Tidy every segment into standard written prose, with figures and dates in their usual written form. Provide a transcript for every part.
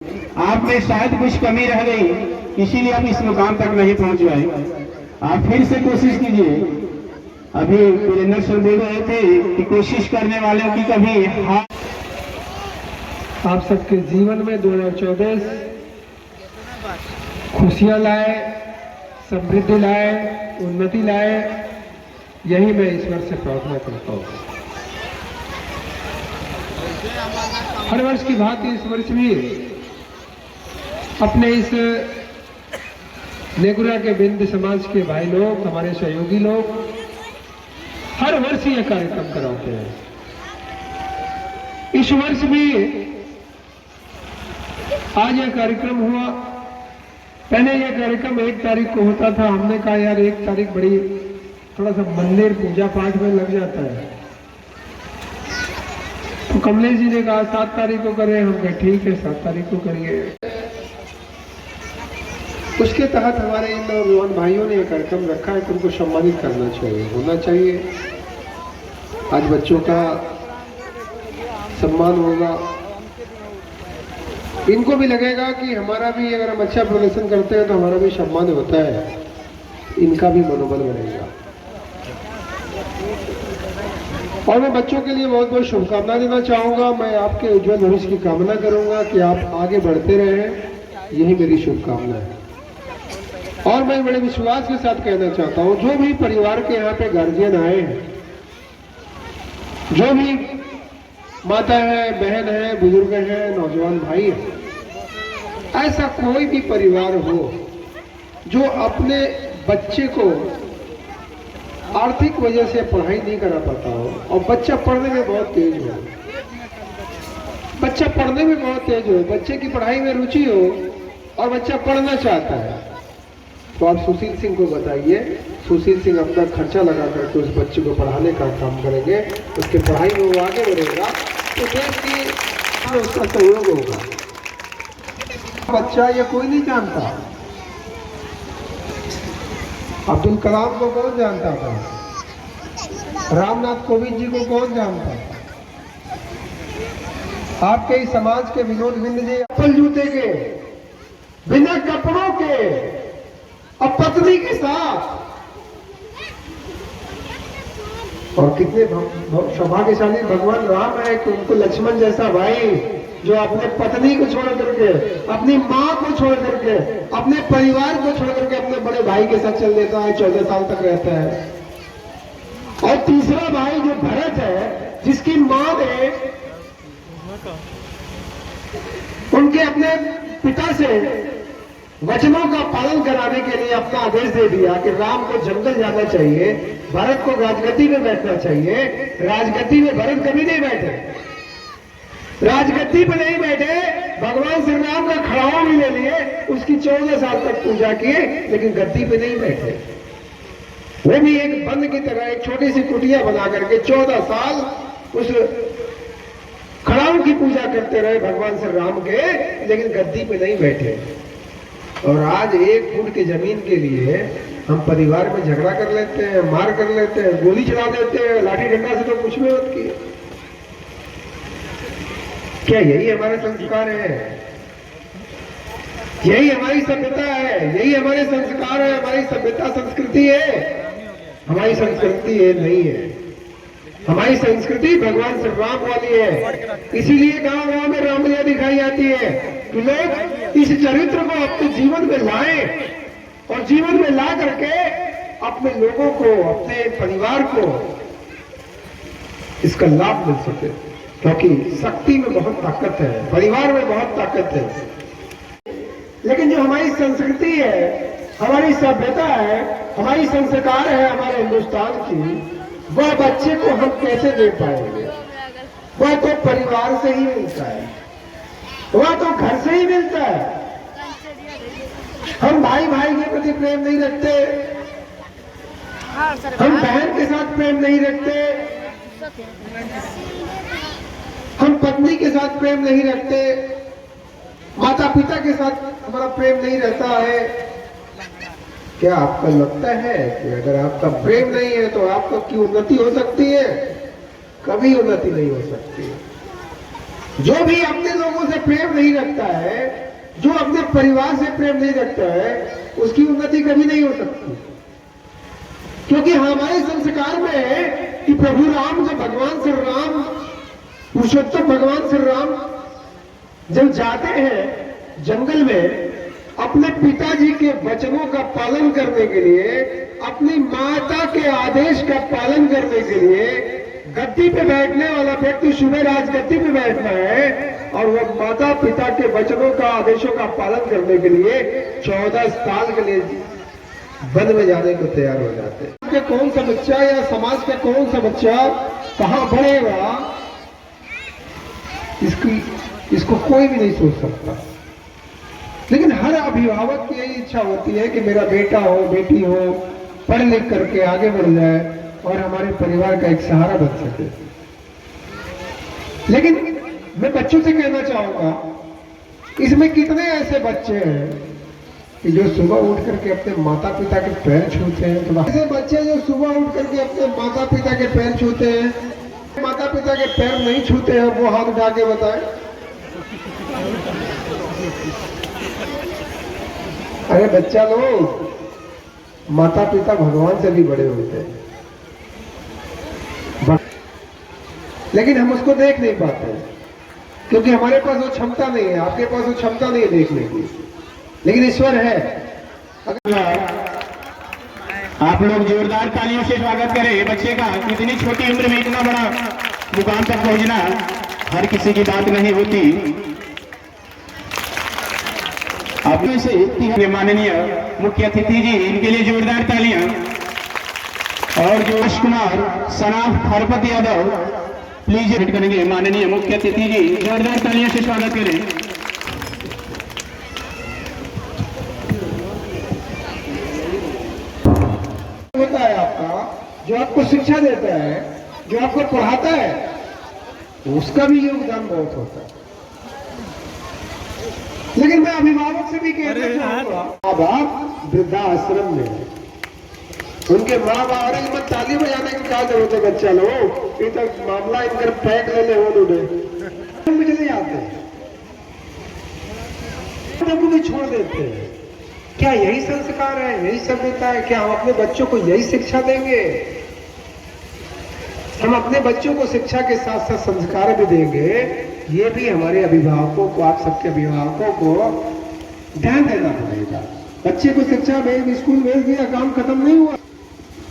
आप में शायद कुछ कमी रह गई, इसीलिए आप इस मुकाम तक नहीं पहुंच पाए। आप फिर से कोशिश कीजिए। अभी वीरेंद्र सर बोल रहे थे कि कोशिश करने वालों की कभी हार। आप सबके जीवन में 2024 खुशियां लाए, समृद्धि लाए, उन्नति लाए, यही मैं ईश्वर से प्रार्थना करता हूँ। हर वर्ष की भांति इस वर्ष भी अपने इस नेगुरा के बिंद समाज के भाई लोग, हमारे सहयोगी लोग हर वर्ष यह कार्यक्रम कराते हैं। इस वर्ष भी आज यह कार्यक्रम हुआ। पहले यह कार्यक्रम 1 तारीख को होता था। हमने कहा यार 1 तारीख बड़ी थोड़ा सा मंदिर पूजा पाठ में लग जाता है, तो कमलेश जी ने कहा 7 तारीख को करें। हम कहे ठीक है 7 तारीख को करिए। उसके तहत हमारे इन नौजवान भाइयों ने यह कार्यक्रम रखा है कि उनको सम्मानित करना चाहिए, होना चाहिए। आज बच्चों का सम्मान होगा, इनको भी लगेगा कि हमारा भी अगर हम अच्छा प्रदर्शन करते हैं तो हमारा भी सम्मान होता है, इनका भी मनोबल बढ़ेगा। और मैं बच्चों के लिए बहुत बहुत शुभकामना देना चाहूंगा। मैं आपके उज्जवल भविष्य की कामना करूंगा कि आप आगे बढ़ते रहें, यही मेरी शुभकामना है। और मैं बड़े विश्वास के साथ कहना चाहता हूं, जो भी परिवार के यहाँ पे गार्जियन आए हैं, जो भी माता है, बहन है, बुजुर्ग है, नौजवान भाई है, ऐसा कोई भी परिवार हो जो अपने बच्चे को आर्थिक वजह से पढ़ाई नहीं करा पाता हो और बच्चा पढ़ने में बहुत तेज हो, बच्चा पढ़ने में बहुत तेज हो, बच्चे की पढ़ाई में रुचि हो और बच्चा पढ़ना चाहता है, तो आप सुशील सिंह को बताइए। सुशील सिंह अपना खर्चा लगा करके उस बच्चे को पढ़ाने का काम करेंगे, उसके पढ़ाई में वो आगे बढ़ेगा तो देश की उसका सहयोग होगा। बच्चा ये कोई नहीं जानता। अब्दुल कलाम को कौन जानता था? रामनाथ कोविंद जी को कौन जानता था? आपके इस समाज के विनोद बिंद जी चप्पल जूते के, बिना कपड़ों के और पत्नी के साथ, और कितने सौभाग्यशाली भगवान राम है कि उनको लक्ष्मण जैसा भाई जो अपने पत्नी को छोड़ करके, अपनी माँ को छोड़ करके, अपने परिवार को छोड़ करके अपने बड़े भाई के साथ चल देता है, 14 साल तक रहता है। और तीसरा भाई जो भरत है, जिसकी माँ ने उनके अपने पिता से वचनों का पालन कराने के लिए अपना आदेश दे दिया कि राम को जंगल जाना चाहिए, भरत को राजगद्दी में बैठना चाहिए। राजगद्दी में भरत कभी नहीं बैठे, राजगद्दी पर नहीं बैठे, भगवान श्री राम का खड़ावा भी ले लिए, उसकी 14 साल तक पूजा किए, लेकिन गद्दी पे नहीं बैठे। वो भी एक बंद की तरह एक छोटी सी कुटिया बना करके 14 साल उस खड़ाऊ की पूजा करते रहे भगवान श्री राम के, लेकिन गद्दी पे नहीं बैठे। और आज 1 फुट की जमीन के लिए हम परिवार में झगड़ा कर लेते हैं, मार कर लेते हैं, गोली चला देते हैं, लाठी डंडा से तो कुछ भी मत किए। क्या यही हमारे संस्कार है? यही हमारी सभ्यता है? यही हमारे संस्कार है? हमारी सभ्यता संस्कृति है? हमारी संस्कृति है नहीं है। हमारी संस्कृति भगवान श्री राम वाली है। इसीलिए गांव गांव में रामलीला दिखाई जाती है कि लोग इस चरित्र को अपने जीवन में लाएं और जीवन में ला करके अपने लोगों को, अपने परिवार को इसका लाभ मिल सके, क्योंकि शक्ति में बहुत ताकत है, परिवार में बहुत ताकत है। लेकिन जो हमारी संस्कृति है, हमारी सभ्यता है, हमारी संस्कार है हमारे हिंदुस्तान की, वह बच्चे को हम कैसे दे पाएंगे? वह तो परिवार से ही मिलता है, वह तो घर से ही मिलता है। हम भाई भाई के प्रति प्रेम नहीं रखते, हम बहन के साथ प्रेम नहीं रखते, हम पत्नी के साथ प्रेम नहीं रखते, माता पिता के साथ हमारा प्रेम नहीं रहता है। क्या आपको लगता है कि अगर आपका प्रेम नहीं है तो आपको की उन्नति हो सकती है? कभी उन्नति नहीं हो सकती। जो भी अपने लोगों से प्रेम नहीं रखता है, जो अपने परिवार से प्रेम नहीं रखता है, उसकी उन्नति कभी नहीं हो सकती। क्योंकि हमारे संस्कार में है कि प्रभु राम, जब भगवान श्री राम, पुरुषोत्तम भगवान श्री राम जब जाते हैं जंगल में अपने पिताजी के वचनों का पालन करने के लिए, अपनी माता के आदेश का पालन करने के लिए, गद्दी पे बैठने वाला व्यक्ति सुबह राज गद्दी पे बैठना है और वह माता पिता के वचनों का, आदेशों का पालन करने के लिए 14 साल के लिए वन में जाने को तैयार हो जाते हैं। कि कौन सा बच्चा या समाज का कौन सा बच्चा कहां बढ़ेगा, इसको कोई भी नहीं सोच सकता। लेकिन हर अभिभावक की यही इच्छा होती है कि मेरा बेटा हो, बेटी हो, पढ़ लिख करके आगे बढ़ जाए और हमारे परिवार का एक सहारा बन सके। लेकिन मैं बच्चों से कहना चाहूंगा, इसमें कितने ऐसे बच्चे हैं कि जो सुबह उठ करके अपने माता पिता के पैर छूते हैं। तो ऐसे बच्चे जो सुबह उठ करके अपने माता पिता के पैर छूते हैं, माता पिता के पैर नहीं छूते हैं, वो हाथ उठा के बताए। अरे बच्चा लोग, माता पिता भगवान से भी बड़े होते हैं, लेकिन हम उसको देख नहीं पाते क्योंकि हमारे पास वो क्षमता नहीं है, आपके पास वो क्षमता नहीं है देखने की, लेकिन ईश्वर है। आप लोग जोरदार तालियों से स्वागत करें बच्चे का। इतनी छोटी उम्र में इतना बड़ा मुकाम तक पहुंचना हर किसी की बात नहीं होती। आप में से माननीय मुख्य अतिथि जी, इनके लिए जोरदार तालियां। और जो यश कुमार सनाफ हरपत यादव प्लीज वेट करेंगे माननीय मुख्य अतिथि जी, जोरदार तालियों से स्वागत करें। होता है आपका, जो आपको शिक्षा देता है, जो आपको पढ़ाता है, उसका भी योगदान बहुत होता है। लेकिन मैं अभिभावक से भी कहना चाहूंगा, माँ बाप वृद्धाश्रम में उनके माँ बाप, अरे मत ताली बजाने की क्या जरूरत है बच्चा लोग, ये तो मामला इनकर फेंक लेने हो डूडे मुझे नहीं आते, को भी छोड़ देते हैं। क्या यही संस्कार है, यही सभ्यता है? क्या हम अपने बच्चों को यही शिक्षा देंगे? हम अपने बच्चों को शिक्षा के साथ साथ संस्कार भी देंगे, ये भी हमारे अभिभावकों को, आप सबके अभिभावकों को ध्यान देना पड़ेगा। बच्चे को शिक्षा भेज, स्कूल भेज दिया, काम खत्म नहीं हुआ,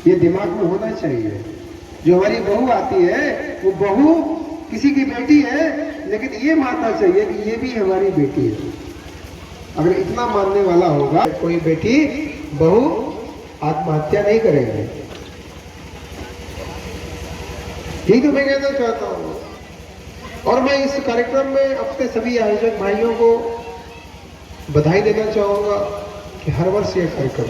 ये दिमाग में होना चाहिए। जो हमारी बहू आती है, वो बहू किसी की बेटी है, लेकिन ये मानना चाहिए कि ये भी हमारी बेटी है। अगर इतना मानने वाला होगा, कोई बेटी बहू आत्महत्या नहीं करेंगे। यही तो मैं कहना चाहता हूँ। और मैं इस कार्यक्रम में अपने सभी आयोजक भाइयों को बधाई देना चाहूंगा कि हर वर्ष ये कार्यक्रम